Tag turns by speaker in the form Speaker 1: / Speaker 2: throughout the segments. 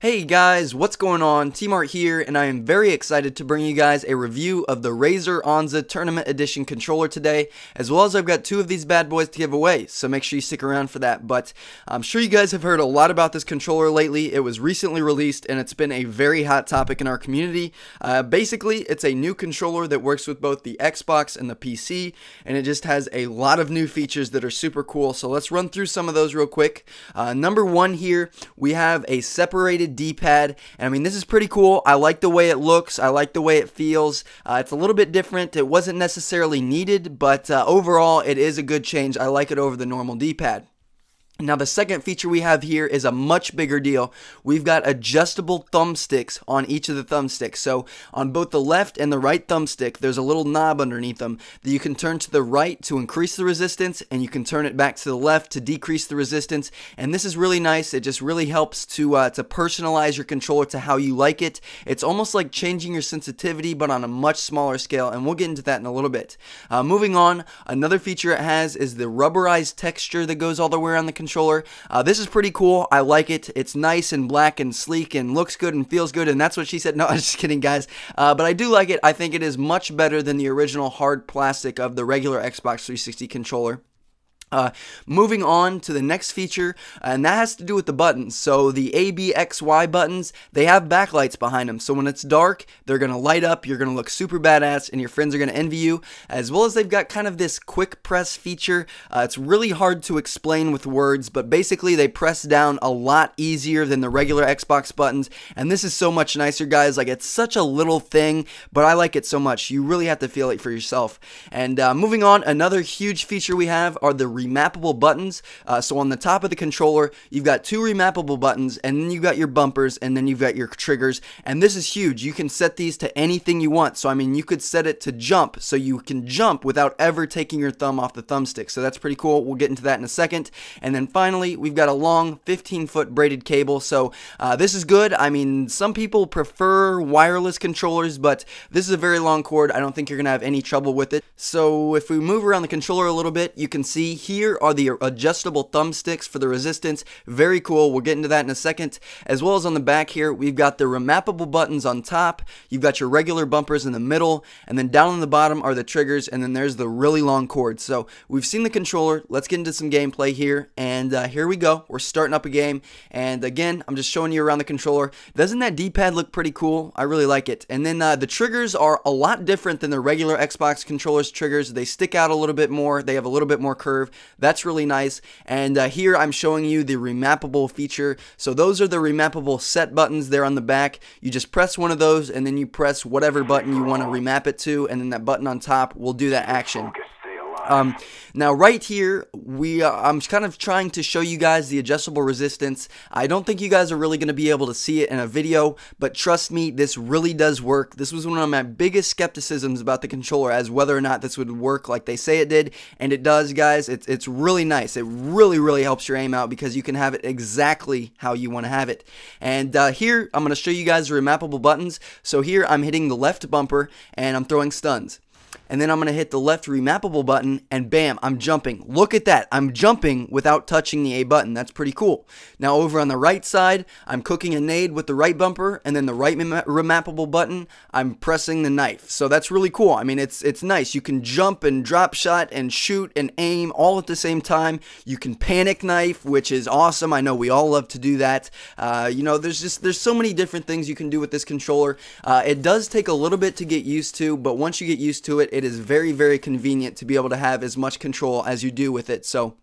Speaker 1: Hey guys, what's going on? T-Mart here, and I am very excited to bring you guys a review of the Razer Onza Tournament Edition controller today, as well as I've got two of these bad boys to give away, so make sure you stick around for that. But I'm sure you guys have heard a lot about this controller lately. It was recently released, and it's been a very hot topic in our community. Basically, it's a new controller that works with both the Xbox and the PC, and it just has a lot of new features that are super cool, so let's run through some of those real quick. Number one here, we have a separated D-pad, and I mean, this is pretty cool. I like the way it looks. I like the way it feels. It's a little bit different. It wasn't necessarily needed, but overall it is a good change. I like it over the normal D-pad. Now, the second feature we have here is a much bigger deal. We've got adjustable thumbsticks on each of the thumbsticks. So on both the left and the right thumbstick, there's a little knob underneath them that you can turn to the right to increase the resistance, and you can turn it back to the left to decrease the resistance. And this is really nice. It just really helps to personalize your controller to how you like it. It's almost like changing your sensitivity, but on a much smaller scale, and we'll get into that in a little bit. Moving on, another feature it has is the rubberized texture that goes all the way around the controller. This is pretty cool. I like it. It's nice and black and sleek and looks good and feels good, and that's what she said. No, I'm just kidding, guys. But I do like it. I think it is much better than the original hard plastic of the regular Xbox 360 controller. Moving on to the next feature, and that has to do with the buttons. So the A, B, X, Y buttons, they have backlights behind them. So when it's dark, they're going to light up, you're going to look super badass, and your friends are going to envy you. As well as they've got kind of this quick press feature. It's really hard to explain with words, but basically they press down a lot easier than the regular Xbox buttons, and this is so much nicer, guys. Like, it's such a little thing, but I like it so much. You really have to feel it for yourself. And moving on, another huge feature we have are the remappable buttons. So on the top of the controller, you've got two remappable buttons, and then you've got your bumpers, and then you've got your triggers, and this is huge. You can set these to anything you want. So I mean, you could set it to jump, so you can jump without ever taking your thumb off the thumbstick. So that's pretty cool. We'll get into that in a second. And then finally, we've got a long 15-foot braided cable. So this is good. I mean, some people prefer wireless controllers, but this is a very long cord. I don't think you're gonna have any trouble with it. So if we move around the controller a little bit, you can see here are the adjustable thumbsticks for the resistance. Very cool. We'll get into that in a second. As well as on the back here, we've got the remappable buttons on top. You've got your regular bumpers in the middle, and then down on the bottom are the triggers, and then there's the really long cord. So we've seen the controller. Let's get into some gameplay here, and here we go. We're starting up a game, and again, I'm just showing you around the controller. Doesn't that D-pad look pretty cool? I really like it. And then the triggers are a lot different than the regular Xbox controller's triggers. They stick out a little bit more. They have a little bit more curve. That's really nice. And here I'm showing you the remappable feature. So those are the remappable set buttons there on the back. You just press one of those, and then you press whatever button you want to remap it to, and then that button on top will do that action. Now right here, I'm kind of trying to show you guys the adjustable resistance. I don't think you guys are really going to be able to see it in a video, but trust me, this really does work. This was one of my biggest skepticisms about the controller, as whether or not this would work like they say it did, and it does, guys. It's really nice. It really helps your aim out because you can have it exactly how you want to have it. And here, I'm going to show you guys the remappable buttons. So here, I'm hitting the left bumper, and I'm throwing stuns. And then I'm going to hit the left remappable button, and bam, I'm jumping. Look at that. I'm jumping without touching the A button. That's pretty cool. Now over on the right side, I'm cooking a nade with the right bumper, and then the right remappable button, I'm pressing the knife. So that's really cool. I mean, it's nice. You can jump and drop shot and shoot and aim all at the same time. You can panic knife, which is awesome. I know we all love to do that. You know, there's so many different things you can do with this controller. It does take a little bit to get used to, but once you get used to it, it is very convenient to be able to have as much control as you do with it. So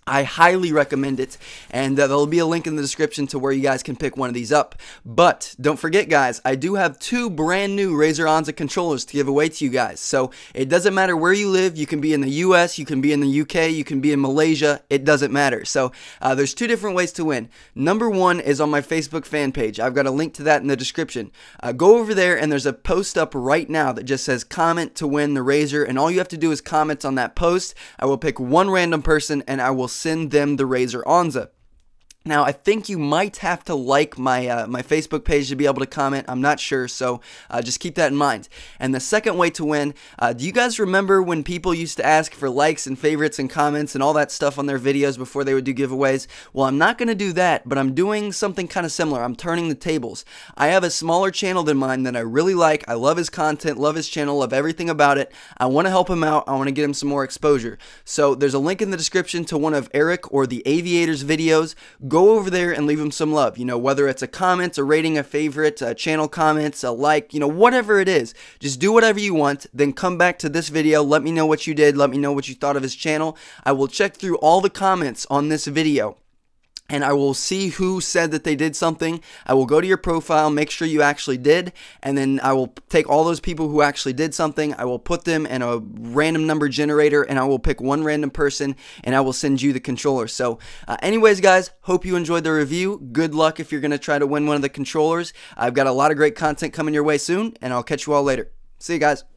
Speaker 1: I highly recommend it, and there'll be a link in the description to where you guys can pick one of these up. But don't forget, guys, I do have two brand new Razer Onza controllers to give away to you guys. So it doesn't matter where you live. You can be in the US, you can be in the UK, you can be in Malaysia. It doesn't matter. So there's two different ways to win. Number one is on my Facebook fan page. I've got a link to that in the description. Go over there, and there's a post up right now that just says comment to win the Razer, and all you have to do is comment on that post. I will pick one random person, and I will send them the Razer Onza. Now, I think you might have to like my my Facebook page to be able to comment. I'm not sure, so just keep that in mind. And the second way to win, do you guys remember when people used to ask for likes and favorites and comments and all that stuff on their videos before they would do giveaways? Well, I'm not going to do that, but I'm doing something kind of similar. I'm turning the tables. I have a smaller channel than mine that I really like. I love his content, love his channel, love everything about it. I want to help him out. I want to get him some more exposure. So there's a link in the description to one of Eric or the Aviator's videos. Go over there and leave him some love, you know, whether it's a comment, a rating, a favorite, a channel comments, a like, you know, whatever it is. Just do whatever you want, then come back to this video, let me know what you did, let me know what you thought of his channel. I will check through all the comments on this video, and I will see who said that they did something. I will go to your profile, make sure you actually did, and then I will take all those people who actually did something, I will put them in a random number generator, and I will pick one random person, and I will send you the controller. So anyways, guys, hope you enjoyed the review. Good luck if you're going to try to win one of the controllers. I've got a lot of great content coming your way soon, and I'll catch you all later. See you guys.